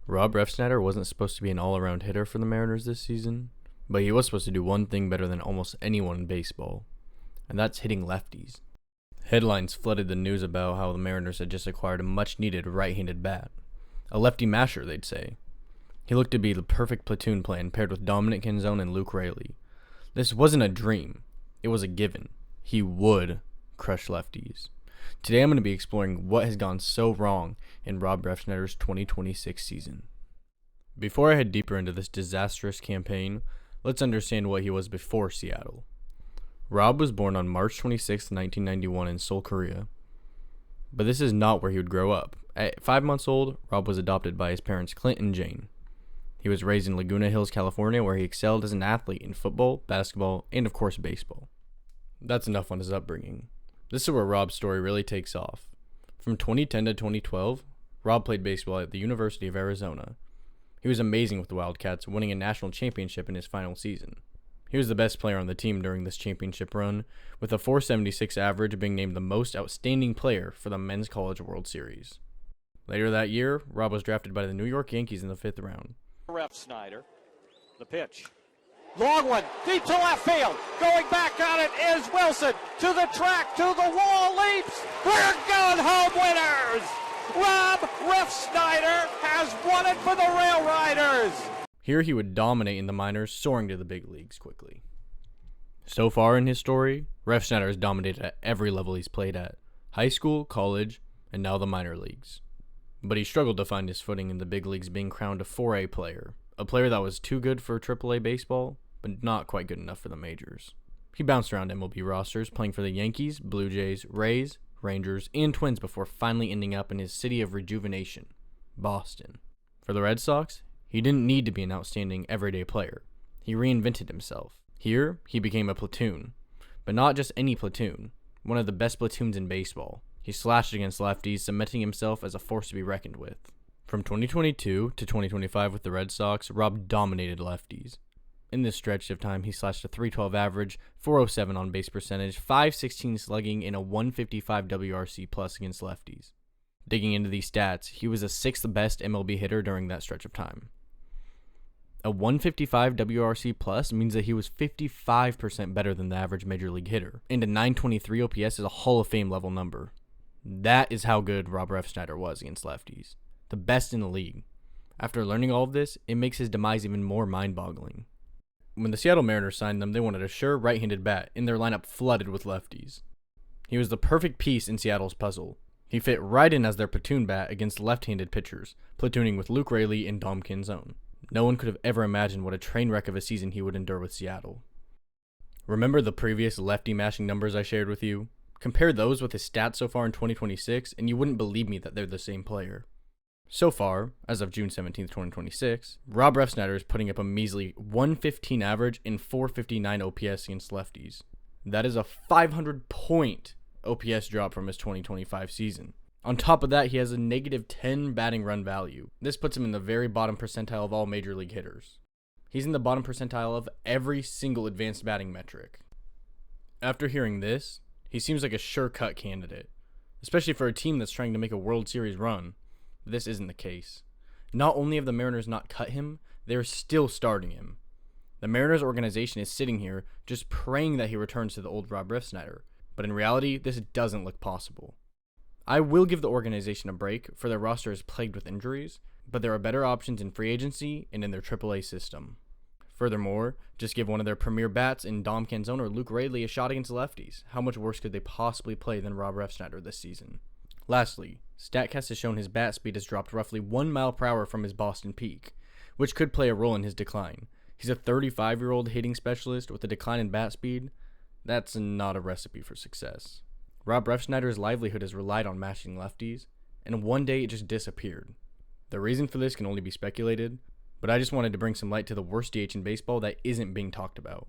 Rob Refsnyder wasn't supposed to be an all-around hitter for the Mariners this season, but he was supposed to do one thing better than almost anyone in baseball, and that's hitting lefties. Headlines flooded the news about how the Mariners had just acquired a much-needed right-handed bat. A lefty masher, they'd say. He looked to be the perfect platoon plan paired with Dominic Canzone and Luke Raley. This wasn't a dream. It was a given. He would crush lefties. Today I'm going to be exploring what has gone so wrong in Rob Refsnyder's 2026 season. Before I head deeper into this disastrous campaign, let's understand what he was before Seattle. Rob was born on March 26, 1991 in Seoul, Korea. But this is not where he would grow up. At 5 months old, Rob was adopted by his parents Clint and Jane. He was raised in Laguna Hills, California, where he excelled as an athlete in football, basketball, and of course baseball. That's enough on his upbringing. This is where Rob's story really takes off. From 2010 to 2012, Rob played baseball at the University of Arizona. He was amazing with the Wildcats, winning a national championship in his final season. He was the best player on the team during this championship run, with a .476 average being named the most outstanding player for the Men's College World Series. Later that year, Rob was drafted by the New York Yankees in the 5th round. Refsnyder, the pitch. Long one, deep to left field. Going back on it is Wilson. To the track, to the wall, leaps. We're going home winners. Rob Refsnyder has won it for the Rail Riders. Here he would dominate in the minors, soaring to the big leagues quickly. So far in his story, Refsnyder has dominated at every level he's played at. High school, college, and now the minor leagues. But he struggled to find his footing in the big leagues, being crowned a 4A player. A player that was too good for AAA baseball, but not quite good enough for the majors. He bounced around MLB rosters, playing for the Yankees, Blue Jays, Rays, Rangers, and Twins before finally ending up in his city of rejuvenation, Boston. For the Red Sox, he didn't need to be an outstanding everyday player. He reinvented himself. Here, he became a platoon. But not just any platoon, one of the best platoons in baseball. He slashed against lefties, cementing himself as a force to be reckoned with. From 2022 to 2025 with the Red Sox, Rob dominated lefties. In this stretch of time, he slashed a .312 average, .407 on base percentage, .516 slugging, and a .155 WRC plus against lefties. Digging into these stats, he was the 6th best MLB hitter during that stretch of time. A .155 WRC plus means that he was 55% better than the average major league hitter, and a .923 OPS is a Hall of Fame level number. That is how good Rob Refsnyder was against lefties. The best in the league. After learning all of this, it makes his demise even more mind-boggling. When the Seattle Mariners signed them, they wanted a sure right-handed bat, and their lineup flooded with lefties. He was the perfect piece in Seattle's puzzle. He fit right in as their platoon bat against left-handed pitchers, platooning with Luke Raley and Dom Canzone. No one could have ever imagined what a train wreck of a season he would endure with Seattle. Remember the previous lefty mashing numbers I shared with you? Compare those with his stats so far in 2026, and you wouldn't believe me that they're the same player. So far, as of June 17, 2026, Rob Refsnyder is putting up a measly .115 average and .459 OPS against lefties. That is a 500-point OPS drop from his 2025 season. On top of that, he has a -10 batting run value. This puts him in the very bottom percentile of all major league hitters. He's in the bottom percentile of every single advanced batting metric. After hearing this, he seems like a sure-cut candidate, especially for a team that's trying to make a World Series run. This isn't the case. Not only have the Mariners not cut him, they're still starting him. The Mariners organization is sitting here just praying that he returns to the old Rob Refsnyder, but in reality, this doesn't look possible. I will give the organization a break, for their roster is plagued with injuries, but there are better options in free agency and in their AAA system. Furthermore, just give one of their premier bats in Dom Canzone or Luke Raley a shot against lefties. How much worse could they possibly play than Rob Refsnyder this season? Lastly, StatCast has shown his bat speed has dropped roughly 1 mile per hour from his Boston peak, which could play a role in his decline. He's a 35-year-old hitting specialist with a decline in bat speed. That's not a recipe for success. Rob Refsnyder's livelihood has relied on mashing lefties, and one day it just disappeared. The reason for this can only be speculated, but I just wanted to bring some light to the worst DH in baseball that isn't being talked about.